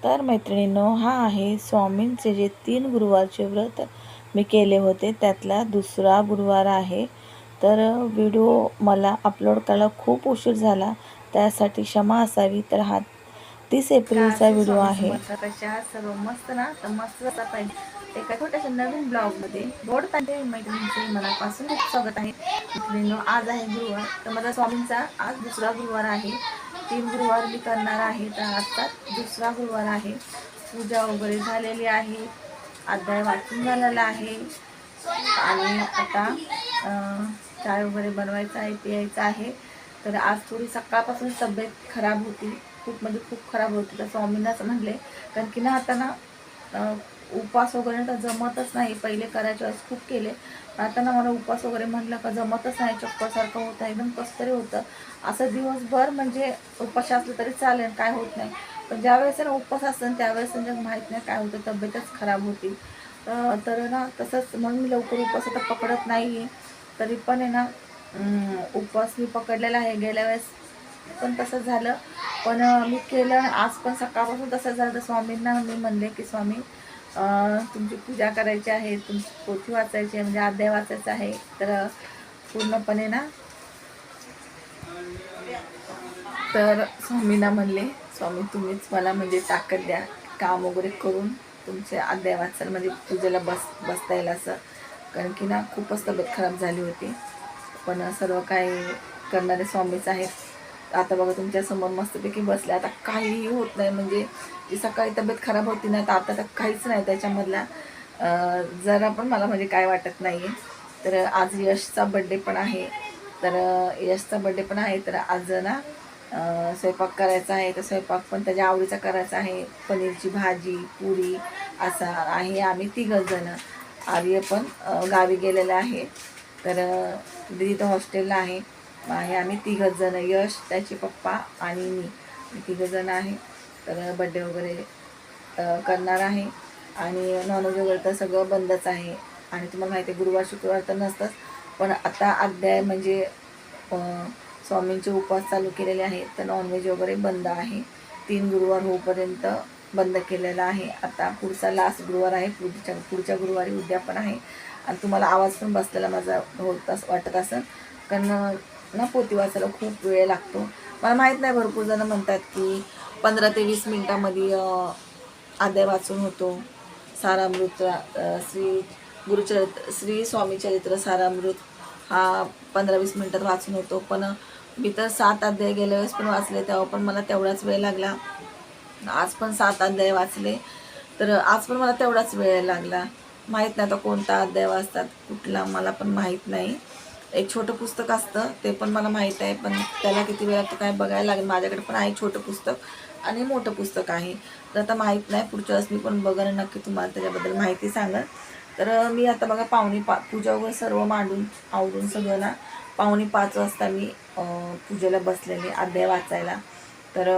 तर मैत्रिणींनो, हा आहे स्वामींचे जे 3 गुरुवारचे व्रत मी केले होते त्यातला दुसरा गुरुवार आहे. तर व्हिडिओ मला अपलोड करायला खूप उशीर झाला, त्यासाठी क्षमा असावी. तर हा 30 एप्रिलचा व्हिडिओ आहे. कशा सर्व मस्त ना, तर मस्त असा पाहिजे एका छोट्याशा नवीन ब्लॉगमध्ये गोड तांडे मैत्रिणींचे मनापासून खूप स्वागत आहे. मैत्रिणींनो, आज आहे गुरुवार, तर माझा स्वामींचा आज दुसरा गुरुवार आहे. 3 गुरुवार मी करणार आहे, तर आजचा दुसरा गुरुवार आहे. पूजा वगैरे झालेली आहे, अध्याय वाचून झालेला आहे आणि आता चाय वगैरे बनवायचा आहे, प्यायचा आहे. तर आज थोडी सकाळपासून तब्येत खराब होती, खूप म्हणजे खूप खराब होती. तर स्वामींनाच म्हणले, कारण की ना आता ना उपवास वगैरे तर जमतच नाही. पहिले करायच्या वेळेस खूप केले, आता ना मला उपवास वगैरे म्हटलं का जमतच नाही. चक्करसारखं होतं, एकदम कसं तरी होतं. असं दिवसभर म्हणजे उपवास असलं तरी चालेल, काय होत नाही. पण ज्यावेळेस ना उपवास असतं त्यावेळेस म्हणजे माहीत नाही काय होतं, तब्येतच खराब होती. तर ना तसंच म्हणून मी लवकर उपवास आता पकडत नाही. तरी पण आहे ना उपवास मी पकडलेला आहे. गेल्या वेळेस पण तसंच झालं, पण मी केलं. आज पण सकाळपासून तसंच झालं. तर स्वामींना मी म्हणले की स्वामी, तुमची पूजा करायची आहे, तुमची पोथी वाचायची आहे, म्हणजे अध्याय वाचायचा आहे. तर पूर्णपणे ना, तर स्वामींना म्हणले, स्वामी तुम्हीच मला म्हणजे ताकद द्या, काम वगैरे करून तुमचे अध्याय वाचायला म्हणजे पूजेला बसता येईल असं. कारण की ना खूपच तब्येत खराब झाली होती, पण सर्व काही करणारे स्वामीच आहेत. आता बघा तुमच्यासमोर मस्तपैकी बसले, आता काहीही होत नाही. म्हणजे जी सकाळी तब्येत खराब होती ना, तर आता तर काहीच नाही त्याच्यामधला, जरा पण मला म्हणजे काय वाटत नाही आहे. तर आज यशचा बड्डे पण आहे, तर यशचा बड्डे पण आहे. तर आज ना स्वयंपाक करायचा आहे, तर स्वयंपाक पण त्याच्या आवडीचा करायचा आहे. पनीरची भाजी, पुरी असा आहे. आम्ही 3 जण. आर्य पण गावी गेलेलं आहे, तर दिदी तर हॉस्टेलला आहे. आम्ही 3 जण, यश, त्याचे पप्पा आणि मी 3 जण आहे. तर बड्डे वगैरे करणार आहे. आणि नॉनव्हेज वगैरे तर सगळं बंदच आहे. आणि तुम्हाला माहिती आहे गुरुवार शुक्रवार तर नसतंच, पण आता अध्याय म्हणजे स्वामींचे उपवास चालू केलेले आहेत, तर नॉनव्हेज वगैरे बंद आहे. 3 गुरुवार होईपर्यंत बंद केलेला आहे. आता पुढचा लास्ट गुरुवार आहे, पुढच्या गुरुवारी उद्या पण आहे. आणि तुम्हाला आवाज पण बसलेला माझा वाटत असेल, कारण ना पोथी वाचायला खूप वेळ लागतो. मला माहीत नाही, भरपूर जण म्हणतात की 15 ते 20 मिनटामध्ये अध्याय वाचून होतो. सारामृत, श्री स्वामी चरित्र सारामृत हा 15-20 मिनटात वाचून होतो. पण मी तर 7 अध्याय गेल्या वेळेस पण वाचले, तेव्हा पण मला तेवढाच वेळ लागला. आज पण 7 अध्याय वाचले, तर आज पण मला तेवढाच वेळ लागला. माहीत नाही आता कोणता अध्याय वाचतात, कुठला मला पण माहीत नाही. एक छोटं पुस्तक असतं ते पण मला माहीत आहे, पण त्याला किती वेळ लागतो काय बघायला लागेल. माझ्याकडे पण आहे छोटं पुस्तक आणि मोठं पुस्तक आहे. तर आता माहीत नाही, पुढच्या वेळेस मी पण बघा नक्की तुम्हाला त्याच्याबद्दल माहिती सांगेल. तर मी आता बघा पूजा वगैरे सर्व मांडून आवडून सगळं ना 4:45 वाजता मी पूजेला बसलेले अध्याय वाचायला. तर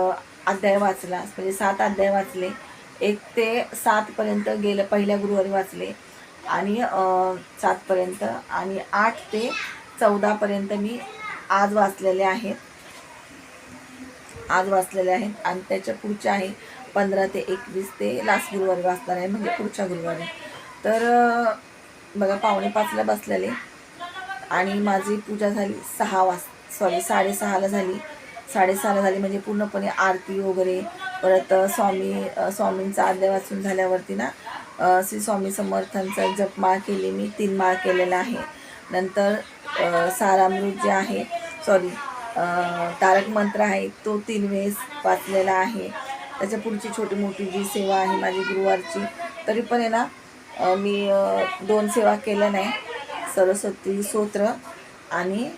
अध्याय वाचला, म्हणजे 7 अध्याय वाचले. 1 ते 7 पर्यंत गेलं, पहिल्या गुरुवारी वाचले. आणि 7 पर्यंत, आणि 8 ते 14 पर्यंत मी आज वाचलेले आहेत. आणि त्याच्या पुढचे आहे 15 ते 21 ते लास्ट गुरुवारी वाचणार आहे, म्हणजे पुढच्या गुरुवारी. तर बघा 4:45ला बसलेले आणि माझी पूजा झाली 6:30ला झाली. 6:30ला झाली म्हणजे पूर्णपणे आरती वगैरे, परत स्वामींचा अध्याय वाचून झाल्यावरती ना श्री स्वामी समर्थांचा जपमाळ केली मी, 3 माळ केलेला आहे. नंतर सारामृत जे आहे, तारक मंत्र आहे, तो 3 वेळेस वाचलेला आहे. त्याच्या पुढची छोटी मोठी जी सेवा आहे माझी गुरुवारची, तरी पण आहे ना मी 2 सेवा केल्या नाही. सरस्वती स्तोत्र आणि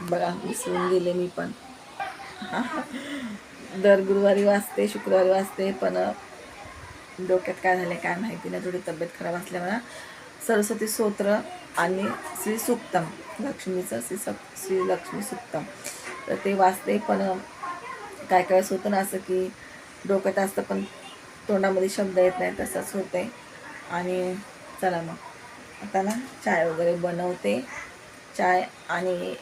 बघा विसरून गेले मी पण. दर गुरुवारी वाचते, शुक्रवारी वाचते, पण डोक्यात काय झालं काय माहिती नाही, थोडी तब्येत खराब असल्यामुळे सरस्वती स्तोत्र आणि श्री सुक्तम, लक्ष्मीचं श्री लक्ष्मी सुक्तम, तर ते वाचते. पण काय काय होतं ना असं की डोक्यात असतं पण तोंडामध्ये शब्द येत नाही, तसंच होते. आणि चला मग आता ना चाय वगैरे बनवते. चाय आणि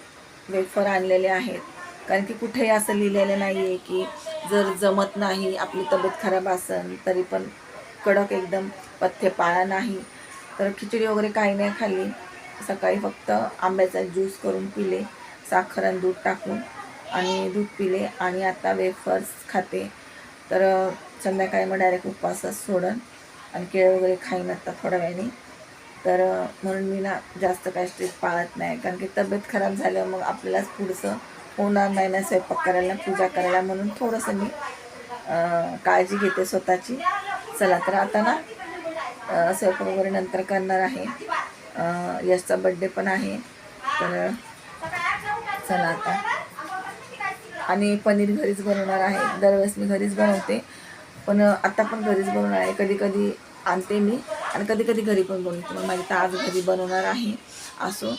वेफर आणलेले आहेत, कारण की कुठेही असं लिहिलेलं नाही आहे की जर जमत नाही, आपली तब्येत खराब असेल तरी पण कडक एकदम पथ्य पाळा नाही, तर खिचडी वगैरे काही नाही खाल्ली. सकाळी फक्त आंब्याचा ज्यूस करून पिले, साखर आणि दूध टाकून, आणि दूध पिले, आणि आता वेफर्स खाते. तर संध्याकाळी मग डायरेक्ट उपवासच सोडन आणि केळं वगैरे खाईन आता थोड्या वेळाने. तर म्हणून मी ना जास्त काय स्ट्रिक्ट पाळत नाही, कारण की तब्येत खराब झाल्यावर मग आपल्यालाच पुढचं होणार नाही ना स्वयंपाक करायला, पूजा करायला, म्हणून थोडंसं मी काळजी घेते स्वतःची. चला तर आता ना स्वयंपाक वगैरे नंतर करणार आहे. यशचा बड्डे पण आहे, तर चला आता. आणि पनीर घरीच बनवणार आहे. दरवेळेस मी घरीच बनवते, पण आता पण घरीच बनवणार आहे. कधी कधी आणते मी आणि कधी कधी घरी पण बनवते. मग माझी तर आज घरी बनवणार आहे. असो,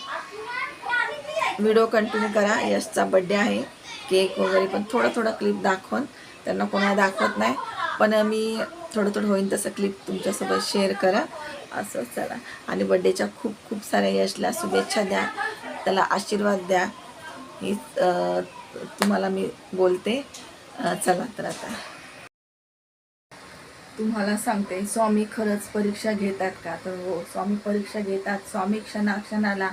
व्हिडिओ कंटिन्यू करा. यशचा बड्डे आहे, केक वगैरे पण थोडं थोडं क्लिप दाखवून, त्यांना कोणाला दाखवत नाही, पण मी थोडं थोडं होईन तसं क्लिप तुमच्यासोबत शेअर करा. असं चला. आणि बड्डेच्या खूप खूप साऱ्या यशला शुभेच्छा द्या, त्याला आशीर्वाद द्या, ही तुम्हाला मी बोलते. चला तर आता तुम्हाला सांगते, स्वामी खरंच परीक्षा घेतात का? तर हो, स्वामी परीक्षा घेतात. स्वामी क्षणाक्षणाला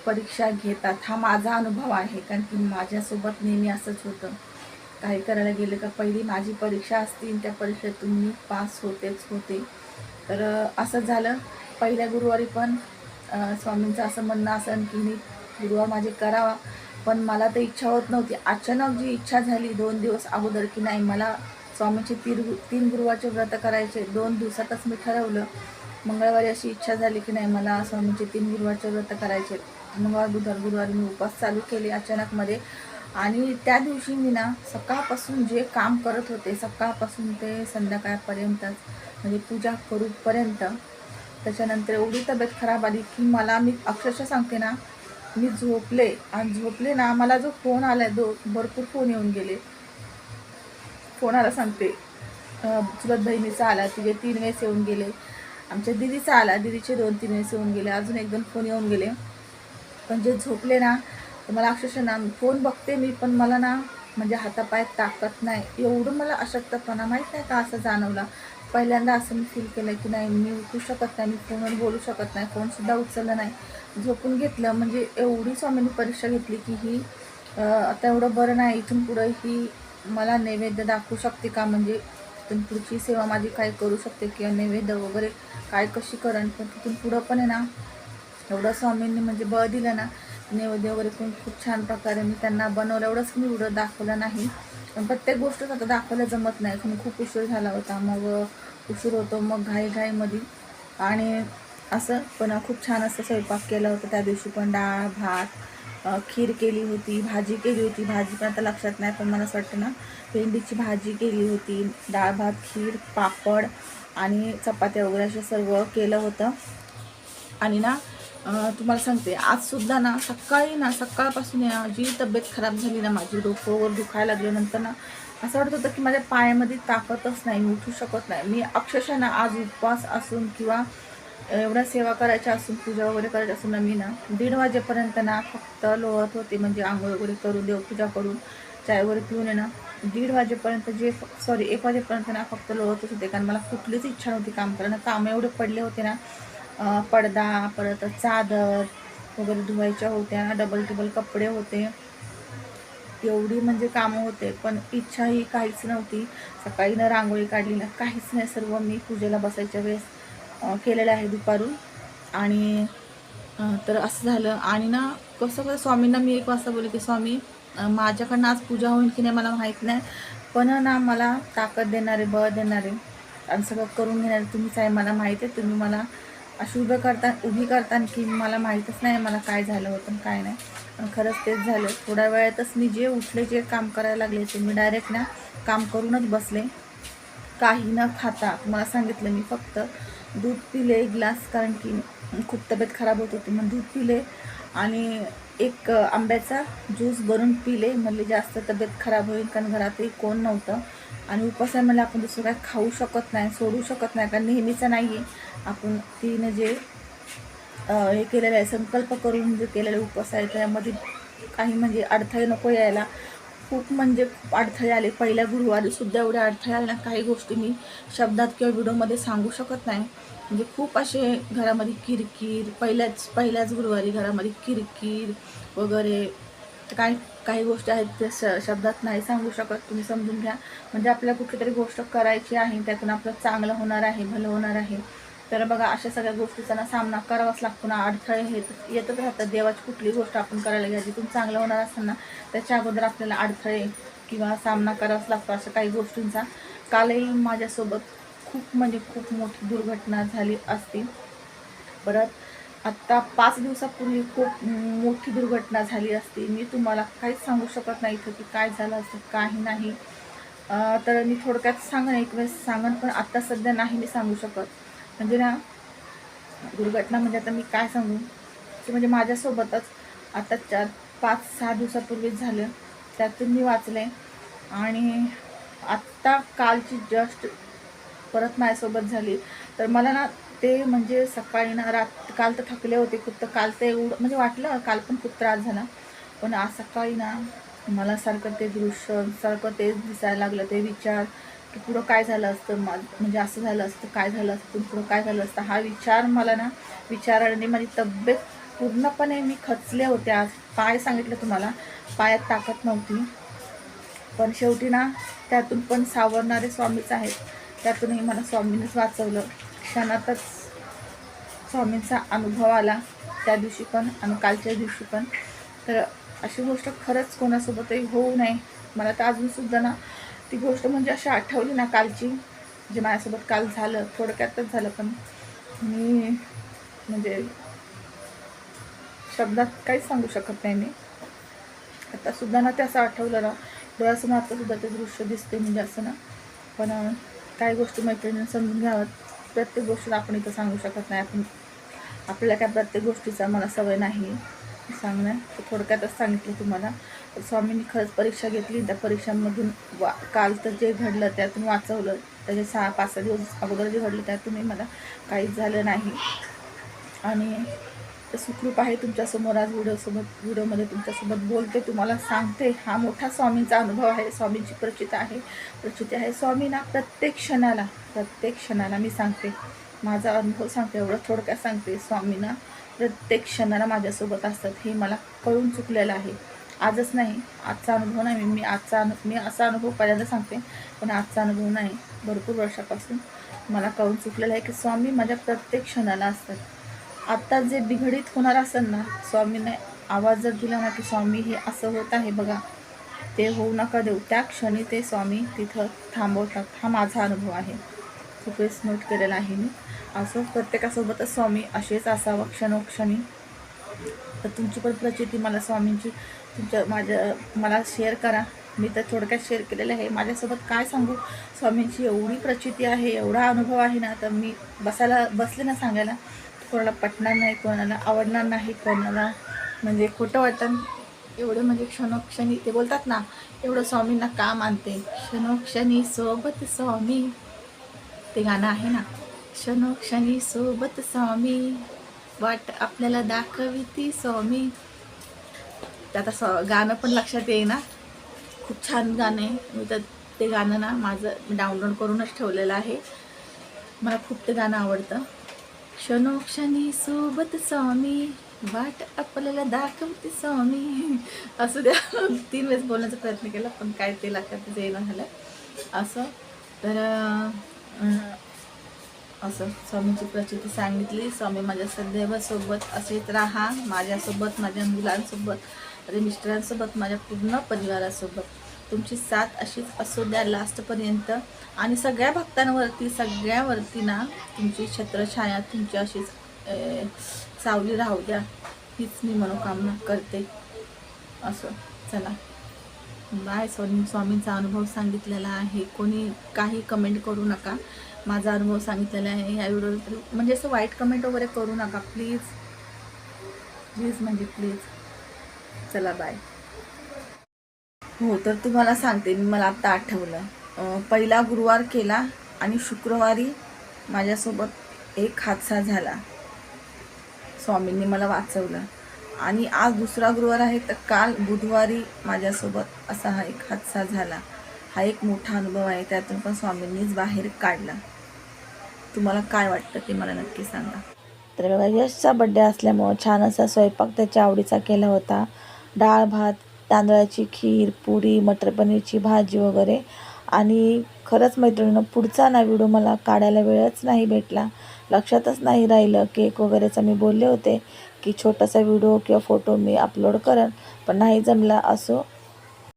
परीक्षा घेतात. हा माझा अनुभव आहे, कारण की माझ्यासोबत नेहमी असंच होतं. काही करायला गेलं का पहिली माझी परीक्षा असती, त्या परीक्षेतून मी पास होतेच होते. तर असं झालं. पहिल्या गुरुवारी पण स्वामींचं असं म्हणणं असेल की मी गुरुवार माझे करावा, पण मला तर इच्छा होत नव्हती. अचानक जी इच्छा झाली 2 दिवस अगोदर की नाही, मला स्वामींचे 3 गुरुवारचे व्रत करायचे. 2 दिवसातच मी ठरवलं. मंगळवारी अशी इच्छा झाली की नाही, मला स्वामींचे 3 गुरुवारचे व्रत करायचे. मंगळवार बुधवार गुरुवारी मी उपवास चालू केले अचानकमध्ये. आणि त्या दिवशी मी ना सकाळपासून जे काम करत होते, सकाळपासून ते संध्याकाळपर्यंतच, म्हणजे पूजा करूपर्यंत, त्याच्यानंतर एवढी तब्येत खराब आली की मी अक्षरशः सांगते ना, मी झोपले आणि झोपले ना, मला जो फोन आला, भरपूर फोन येऊन गेले. फोनाला सांगते, चुलत बहिणीचा आला, तिचे 3 वेळेस येऊन गेले. आमच्या दिदीचा आला, दिदीचे 2-3 वेळेस येऊन गेले. अजून 1-2 फोन येऊन गेले. पण जे झोपले ना, तर मला अक्षरशः ना, फोन बघते मी, पण मला ना म्हणजे हातापायात ताकद नाही. एवढं मला अशक्तपणा, माहीत नाही का असं जाणवला. पहिल्यांदा असं मी फील केलं की नाही, मी उठू शकत नाही, मी फोनवर बोलू शकत नाही, फोनसुद्धा उचलला नाही, झोपून घेतलं. म्हणजे एवढी स्वामींनी परीक्षा घेतली की ही आता एवढं बरं नाही, इथून पुढं ही मला नैवेद्य दाखवू शकते का, म्हणजे तिथून पुढची सेवा माझी काय करू शकते, किंवा नैवेद्य वगैरे काय कशी करण. पण तिथून पुढं पण आहे ना, एवढं स्वामींनी म्हणजे बळ दिलं ना, नैवेद्य वगैरे पण खूप छान प्रकारे मी त्यांना बनवलं. एवढंच मी व्हिडिओ दाखवलं नाही, पण प्रत्येक गोष्टच आता दाखवायला जमत नाही, पण खूप उशीर झाला होता. मग उशीर होतो, मग घाईमध्ये, आणि असं पण खूप छान असं स्वयंपाक केला होता त्या दिवशी. पण डाळ भात, खीर केली होती, भाजी केली होती. भाजी पण आता लक्षात नाही, पण मला असं वाटतं ना, भेंडीची भाजी केली होती, डाळ भात, खीर, पापड आणि चपात्या वगैरे असं सर्व केलं होतं. आणि ना तुम्हाला सांगते, आजसुद्धा ना सकाळपासून जी तब्येत खराब झाली ना माझी, डोकं वगैरे दुखायला लागल्यानंतर ना असं वाटत होतं की माझ्या पायामध्ये ताकदच नाही, मी उठू शकत नाही. मी अक्षरशः ना आज उपवास असून किंवा एवढ्या सेवा करायच्या असून, पूजा वगैरे करायची असून ना, मी ना 1:30 वाजेपर्यंत ना फक्त लोळत होते. म्हणजे आंघोळ वगैरे करून, देवपूजा करून, चाय वगैरे पिऊन आहे ना, 1:30 वाजेपर्यंत 1 वाजेपर्यंत ना फक्त लोळतच होते. कारण मला कुठलीच इच्छा नव्हती काम करायला. कामं एवढे पडले होते ना, पडदा, परत चादर वगैरे धुवायच्या होत्या, डबल कपडे होते, एवढी म्हणजे कामं होते, पण इच्छा ही काहीच नव्हती. सकाळी ना रांगोळी काढली ना, काहीच नाही. सर्व मी पूजेला बसायच्या वेळेस केलेलं आहे दुपारून. आणि तर असं झालं. आणि ना कसं स्वामींना मी 1 वाजता बोलले की स्वामी, माझ्याकडनं आज पूजा होईल की नाही मला माहीत नाही, पण ना मला ताकद देणारे, बळ देणारे आणि सगळं करून घेणारे तुम्हीच आहे. मला माहीत आहे, तुम्ही मला अशी उभी करता की मला माहीतच नाही मला काय झालं होतं काय नाही. पण खरंच तेच झालं. थोड्या वेळातच मी जे उठले, जे काम करायला लागले, ते मी डायरेक्ट ना काम करूनच बसले, काही न खाता. तुम्हाला सांगितलं, मी फक्त दूध पिले 1 ग्लास, कारण की खूप तब्येत खराब होत होती. मग दूध पिले आणि 1 आंब्याचा ज्यूस बनवून पिले. म्हणले जास्त तब्येत खराब होईल, कारण घरातही कोण नव्हतं आणि उपवास आहे मला, आपण दुसरं काय खाऊ शकत नाही, सोडू शकत नाही, कारण नेहमीचं नाही आहे. आपण तिने जे हे केलेलं आहे, संकल्प करून जे केलेले उपवास आहे, त्यामध्ये काही म्हणजे अडथळे नको यायला. खूप म्हणजे खूप अडथळे आले. पहिल्या गुरुवारीसुद्धा एवढे अडथळे आले ना, काही गोष्टी मी शब्दात किंवा व्हिडिओमध्ये सांगू शकत नाही. म्हणजे खूप असे घरामध्ये किरकिर, पहिल्याच गुरुवारी घरामध्ये किरकिर वगैरे काही काही गोष्टी आहेत त्या शब्दात नाही सांगू शकत. तुम्ही समजून घ्या. म्हणजे आपल्याला कुठली तरी गोष्ट करायची आहे, त्यातून आपलं चांगलं होणार आहे, भलं होणार आहे. तर बघा, अशा सगळ्या गोष्टीचा ना सामना करावाच लागतो ना. अडथळे येतच राहतात. देवाची कुठली गोष्ट आपण करायला घ्या, जिथून चांगलं होणार असताना त्याच्या अगोदर आपल्याला अडथळे किंवा सामना करावाच लागतो अशा काही गोष्टींचा. कालही माझ्यासोबत खूप म्हणजे खूप मोठी दुर्घटना झाली असती. परत आत्ता 5 दिवसापूर्वी खूप मोठी दुर्घटना झाली असती. मी तुम्हाला काहीच सांगू शकत नाही इथं की काय झालं असतं, काही नाही. तर मी थोडक्यात सांगेन, एक वेळेस सांगेन, पण आत्ता सध्या नाही मी सांगू शकत. म्हणजे ना, दुर्घटना म्हणजे आता मी काय सांगू, की म्हणजे माझ्यासोबतच आता 5-6 दिवसापूर्वीच झालं. त्यातून मी वाचले. आणि आत्ता कालची जस्ट परत माझ्यासोबत झाली. तर मला ना ते म्हणजे सकाळी ना काल तर थकले होते खूप, तर काल ते एवढं म्हणजे वाटलं, काल पण खूप त्रास झाला. पण आज सकाळी ना मला सारखं ते दृश्य, सारखं तेच दिसायला लागलं, ते विचार की पुढं काय झालं असतं, म्हणजे असं झालं असतं, काय झालं असतं, पुढं काय झालं असतं, हा विचार मला ना, विचाराने माझी तब्येत पूर्णपणे मी खचले होते. आज पाय सांगितलं तुम्हाला, पायात ताकद नव्हती. पण शेवटी ना त्यातून पण सावरणारे स्वामीच आहेत. त्यातूनही मला स्वामींनीच वाचवलं. क्षणातच स्वामींचा अनुभव आला, त्या दिवशी पण आणि कालच्या दिवशी पण. तर अशी गोष्ट खरंच कोणासोबतही होऊ नये. मला तर अजूनसुद्धा ना ती गोष्ट म्हणजे अशी आठवली ना कालची, जे माझ्यासोबत काल झालं, थोडक्यातच झालं, पण मी म्हणजे शब्दात काहीच सांगू शकत नाही. मी आत्तासुद्धा ना ते असं आठवलं ना, डोळ्यासमोर आत्तासुद्धा ते दृश्य दिसते, म्हणजे असं ना. पण काही गोष्टी मैत्रिणींनी समजून घ्याव्यात. प्रत्येक गोष्टीला आपण इथं सांगू शकत नाही. आपल्याला काय प्रत्येक गोष्टीचा मला सवय नाही सांगणं, तर थोडक्यातच सांगितलं तुम्हाला. तर स्वामींनी खरंच परीक्षा घेतली. त्या परीक्षांमधून काल तर जे घडलं त्यातून वाचवलं. त्याचे 5-6 दिवस अगोदर जे घडलं त्यातूनही मला काहीच झालं नाही. आणि सुखरूप आहे तुमच्यासमोर आज व्हिडिओमध्ये तुमच्यासोबत बोलते, तुम्हाला सांगते. हा मोठा स्वामींचा अनुभव आहे. स्वामींची प्रचिती आहे. स्वामींना प्रत्येक क्षणाला मी सांगते, माझा अनुभव सांगते, एवढं थोडक्यात सांगते. स्वामींना प्रत्येक क्षणाला माझ्यासोबत असतात, हे मला कळून चुकलेलं आहे. आजच नाही, आजचा अनुभव नाही. मी असा अनुभव पहिल्यांदा सांगते, पण आजचा अनुभव नाही. भरपूर वर्षापासून मला कळून चुकलेलं आहे की स्वामी माझ्या प्रत्येक क्षणाला असतात. आत्ता जे बिघडित होणार असेल ना, स्वामीने आवाज जर दिला ना की स्वामी हे असं होत आहे बघा, ते होऊ नका देऊ, त्या क्षणी ते स्वामी तिथं थांबवतात. हा माझा अनुभव आहे. खूप वेळेस नोट केलेला आहे मी. असं प्रत्येकासोबतच स्वामी असेच असावं क्षणोक्षणी. तर तुमची पण प्रचिती मला स्वामींची मला शेअर करा. मी तर थोडक्यात शेअर केलेलं आहे. माझ्यासोबत काय सांगू, स्वामींची एवढी प्रचिती आहे, एवढा अनुभव आहे ना, तर मी बसले ना सांगायला, कोणाला पटणार नाही, कोणाला आवडणार नाही, कोणाला म्हणजे खोटं वाटतं. एवढं म्हणजे क्षणोक्षणी ते बोलतात ना, एवढं स्वामींना का मानते. क्षणोक्षणी सोबत स्वामी, ते गाणं आहे ना, क्षणोक्षणी सोबत स्वामी, वाट आपल्याला दाखविती स्वामी. ते आता गाणं पण लक्षात येईना. खूप छान गाणं आहे. मी तर ते गाणं ना माझं डाउनलोड करूनच ठेवलेलं आहे. मला खूप ते गाणं आवडतं. क्षणोक्षणी सोबत स्वामी, वाट आपल्याला दाखवते स्वामी. असं द्या 3 वेळेस बोलण्याचा प्रयत्न केला, पण काय ते लक्षातच येणं झालं असं. तर असं स्वामींची प्रचिती सांगितली. स्वामी माझ्या सदैव सोबत असेच राहा, माझ्यासोबत, माझ्या मुलांसोबत, माझ्या मिस्टरांसोबत, माझ्या पूर्ण परिवारासोबत तुमची साथ अशीच असू द्या लास्टपर्यंत. आणि सगळ्या सगळ्यावरती ना तुमची छत्रछाया, तुमची अशीच सावली राहू द्या, हीच मी मनोकामना करते. असं चला बाय. स्वामींचा अनुभव सांगितलेला आहे. कोणी काही कमेंट करू नका. माझा अनुभव सांगितलेला आहे ह्या व्हिडिओ, म्हणजे असं वाईट कमेंट वगैरे करू नका प्लीज प्लीज, म्हणजे प्लीज. चला बाय. हो, तर तुम्हाला सांगते मी, मला आत्ता आठवलं. पहिला गुरुवार केला आणि शुक्रवारी माझ्यासोबत एक हादसा झाला. स्वामींनी मला वाचवलं. आणि आज दुसरा गुरुवार आहे, तर काल बुधवारी माझ्यासोबत असा हा एक हादसा झाला. हा एक मोठा अनुभव आहे, त्यातून पण स्वामींनीच बाहेर काढला. तुम्हाला काय वाटतं ते मला नक्की सांगा. तर बघा, यशचा बड्डे असल्यामुळं छान असा स्वयंपाक त्याच्या आवडीचा केला होता. डाळ भात, तांदळाची खीर, पुरी, मटर पनीरची भाजी वगैरे. आणि खरंच मैत्रिणींनो, पुढचा ना व्हिडिओ मला काढायला वेळच नाही भेटला, लक्षातच नाही राहिलं. केक वगैरेचं मी बोलले होते की छोटासा व्हिडिओ किंवा फोटो मी अपलोड करेन, पण नाही जमला. असो,